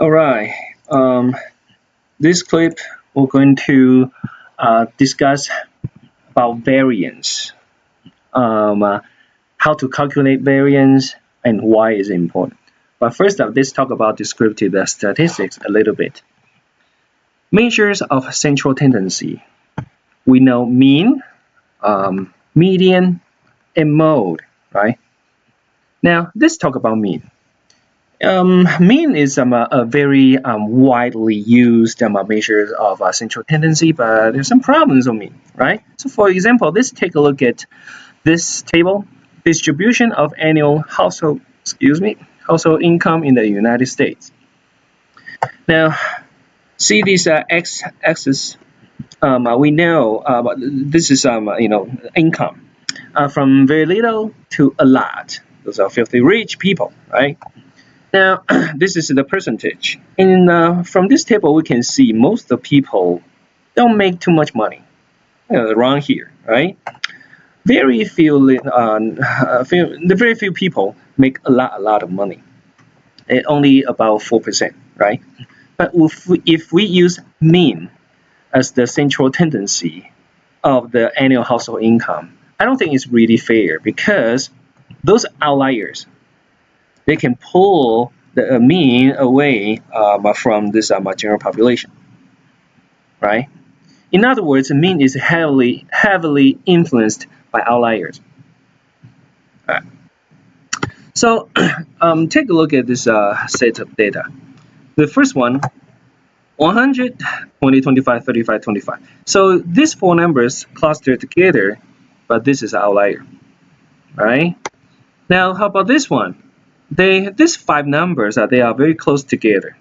All right. This clip we're going to discuss about variance, how to calculate variance, and why is it important. But first up, let's talk about descriptive statistics a little bit. Measures of central tendency. We know mean, median, and mode, right? Now, let's talk about mean. Mean is a very widely used measure of central tendency, but there's some problems on mean, right? So for example, let's take a look at this table, distribution of annual household income in the United States. Now, see this x-axis. We know this is income from very little to a lot. Those are filthy rich people, right? Now, this is the percentage. And from this table, we can see most of the people don't make too much money around here, right? Very few people make a lot of money. Only about 4%, right? But if we use mean as the central tendency of the annual household income, I don't think it's really fair because those outliers, they can pull the mean away from this general population, right? In other words, the mean is heavily influenced by outliers. All right. So take a look at this set of data. The first one, 100, 20, 25, 35, 25. So these four numbers cluster together, but this is an outlier, right? Now, how about this one? These five numbers they are very close together.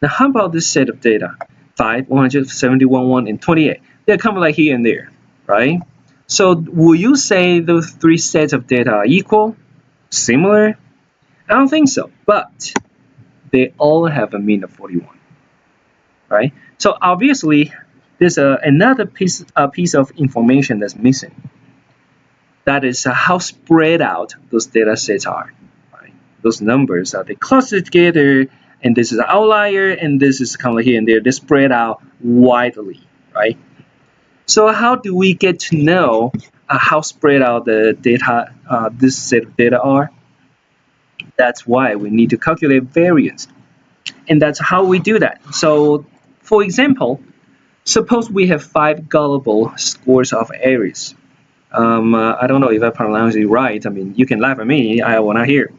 Now, how about this set of data? 5, 100, 71, 1, and 28. They're kind of like here and there, right? So, will you say those three sets of data are equal, similar? I don't think so, but they all have a mean of 41, right? So, obviously, there's another piece of information that's missing. That is how spread out those data sets are. Those numbers they cluster together, and this is an outlier, and this is kind of here and there. They spread out widely, right? So how do we get to know how spread out the data, this set of data are? That's why we need to calculate variance, and that's how we do that. So, for example, suppose we have 5 gullible scores of Aries. I don't know if I pronounce it right. I mean, you can laugh at me. I want to hear.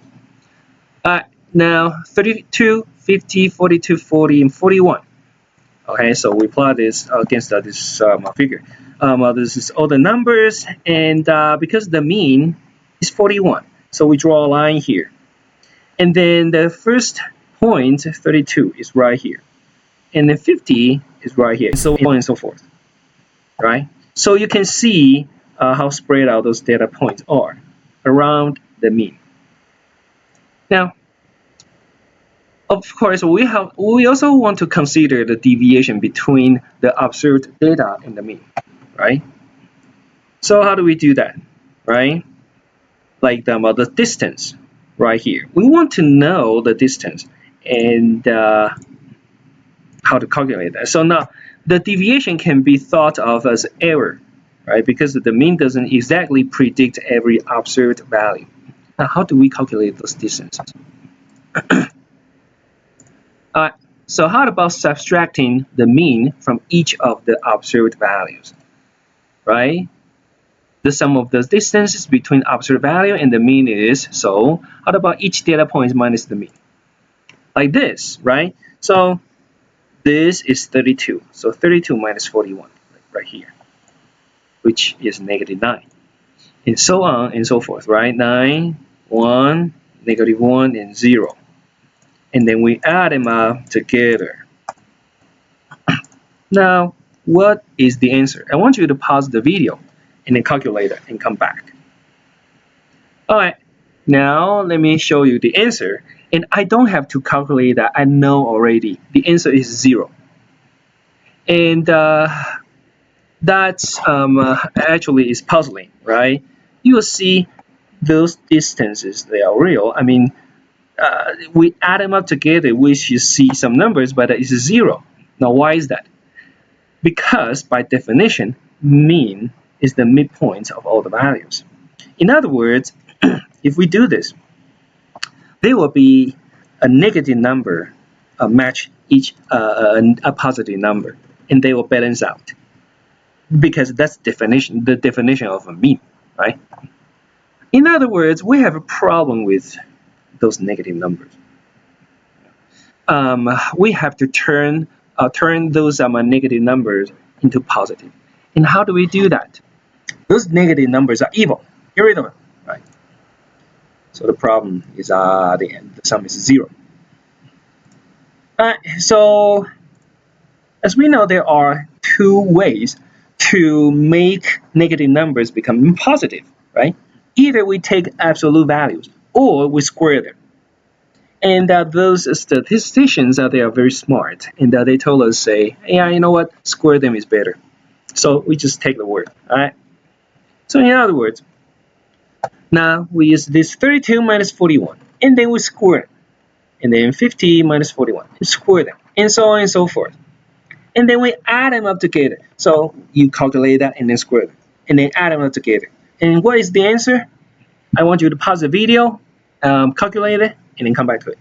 Now 32, 50, 42, 40, and 41. Okay, so we plot this against this figure. This is all the numbers, and because the mean is 41, so we draw a line here. And then the first point, 32, is right here. And then 50 is right here, and so on and so forth. Right? So you can see how spread out those data points are around the mean. Now, of course, we also want to consider the deviation between the observed data and the mean, right? So how do we do that, right? Like the distance right here. We want to know the distance and how to calculate that. So now the deviation can be thought of as error, right? Because the mean doesn't exactly predict every observed value. Now, how do we calculate those distances? So how about subtracting the mean from each of the observed values, right? The sum of the distances between observed value and the mean is, so how about each data point minus the mean? Like this, right? So this is 32. So 32 minus 41, right here, which is -9. And so on and so forth, right? 9, 1, -1, and 0. And then we add them up together. Now, what is the answer? I want you to pause the video and then calculate it and come back. All right, now let me show you the answer. And I don't have to calculate that. I know already. The answer is 0. And that's actually is puzzling, right? You will see those distances, they are real. I mean, we add them up together, we should see some numbers, but it's 0. Now, why is that? Because by definition, mean is the midpoint of all the values. In other words, if we do this, there will be a negative number match each a positive number, and they will balance out, because that's the definition of a mean, right? In other words, we have a problem with those negative numbers. We have to turn those negative numbers into positive. And how do we do that? Those negative numbers are evil. Get rid of them, right? So the problem is the sum is 0. So as we know, there are 2 ways to make negative numbers become positive, right? Either we take absolute values or we square them. And those statisticians they are very smart, and they told us, say, yeah, you know what, square them is better. So we just take the word, all right? So in other words, now we use this 32 minus 41, and then we square it. And then 50 minus 41, we square them, and so on and so forth. And then we add them up together. So you calculate that and then square them, and then add them up together. And what is the answer? I want you to pause the video, calculate it, and then come back to it.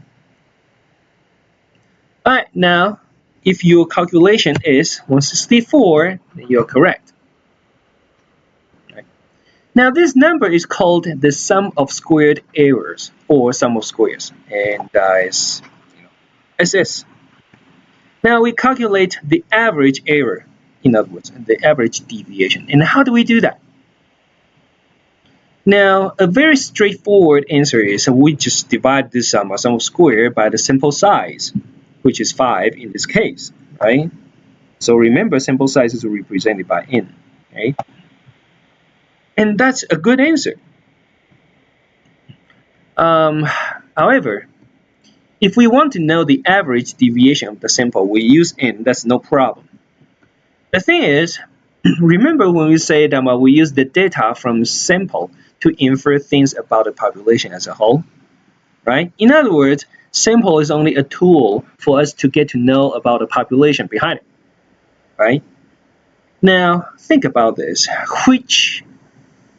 All right, now, if your calculation is 164, then you're correct. Right. Now, this number is called the sum of squared errors, or sum of squares, and is SS. Now, we calculate the average error, in other words, the average deviation. And how do we do that? Now, a very straightforward answer is we just divide this sum of square by the sample size, which is 5 in this case, right? So remember, sample size is represented by n, okay? And that's a good answer. However, if we want to know the average deviation of the sample, we use n, that's no problem. The thing is, remember when we say that we use the data from sample to infer things about the population as a whole, right? In other words, sample is only a tool for us to get to know about the population behind it, right? Now, think about this. Which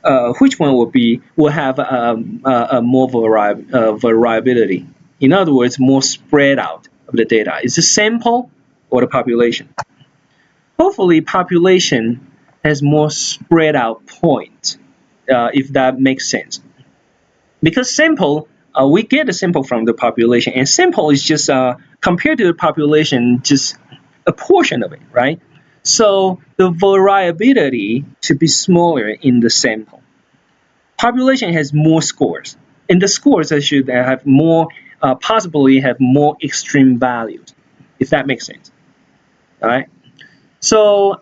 one will have more variability? In other words, more spread out of the data. Is the sample or the population? Hopefully, population has more spread out point, if that makes sense. Because sample, we get the sample from the population, and sample is just compared to the population, just a portion of it, right? So the variability should be smaller in the sample. Population has more scores, and the scores should have more, possibly have more extreme values, if that makes sense. All right. So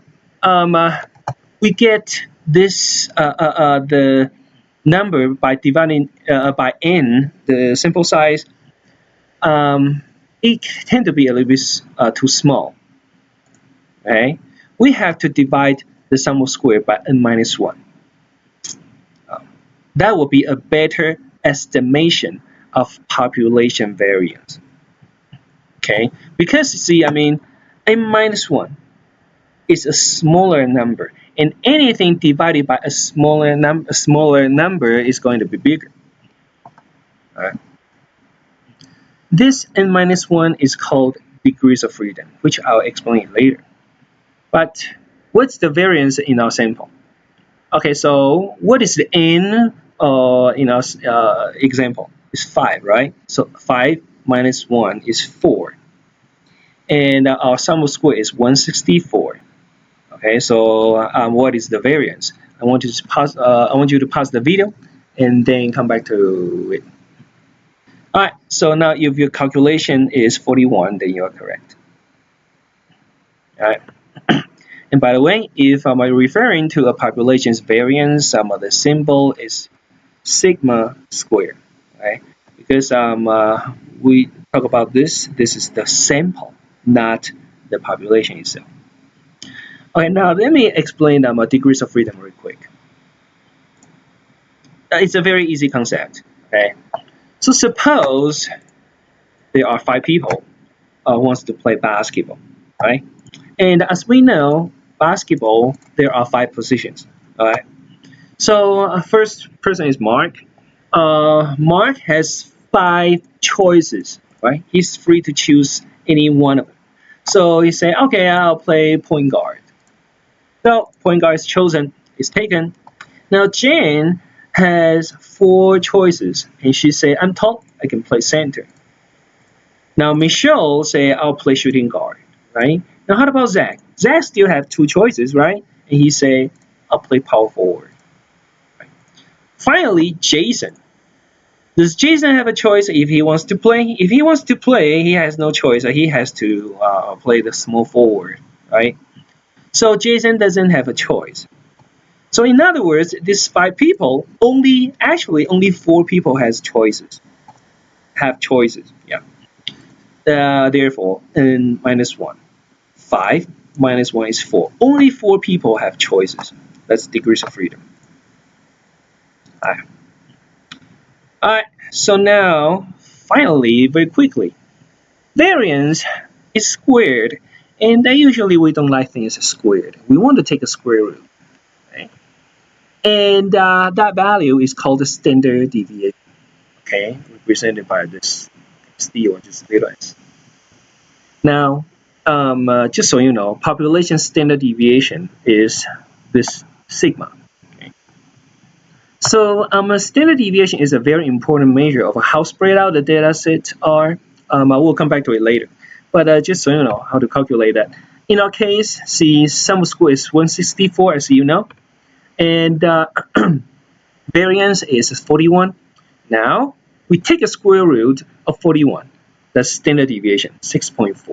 we get this the number by dividing by n, the sample size. It tend to be a little bit too small. Okay, we have to divide the sum of square by n minus 1. That will be a better estimation of population variance. Okay, because see, I mean, n minus 1 is a smaller number, and anything divided by a smaller number is going to be bigger. All right. This n minus 1 is called degrees of freedom, which I'll explain later. But what's the variance in our sample? Okay, so what is the n in our example? It's 5, right? So 5 minus 1 is 4. And our sum of square is 164. Okay, so what is the variance? I want you to pause the video and then come back to it. All right, so now if your calculation is 41, then you are correct. All right. And by the way, if I'm referring to a population's variance, the symbol is sigma squared, right? Because we talk about this is the sample, not the population itself. Okay, now let me explain degrees of freedom real quick. It's a very easy concept, okay? So suppose there are 5 people wants to play basketball, right? And as we know, basketball, there are 5 positions, all right? So first person is Mark. Mark has 5 choices, right? He's free to choose any one of them. So he say, okay, I'll play point guard. So point guard is chosen, is taken. Now Jane has 4 choices, and she say, I'm tall, I can play center. Now Michelle say, I'll play shooting guard, right? Now how about Zach? Zach still have 2 choices, right? And he say, I'll play power forward. Right? Finally, Jason. Does Jason have a choice if he wants to play? If he wants to play, he has no choice. He has to play the small forward, right? So Jason doesn't have a choice. So in other words, these 5 people, only 4 people have choices. Yeah. Therefore, minus 1. 5 minus 1 is 4. Only 4 people have choices. That's degrees of freedom. Alright, so now, finally, very quickly, variance is squared, and usually we don't like things squared. We want to take a square root, right? And that value is called the standard deviation, okay, represented by this d or just little s. Now, just so you know, population standard deviation is this sigma. Okay? So, a standard deviation is a very important measure of how spread out the data sets are. I will come back to it later, but just so you know how to calculate that. In our case, see, sum square is 164, as you know, and variance is 41. Now, we take a square root of 41. That's standard deviation, 6.4.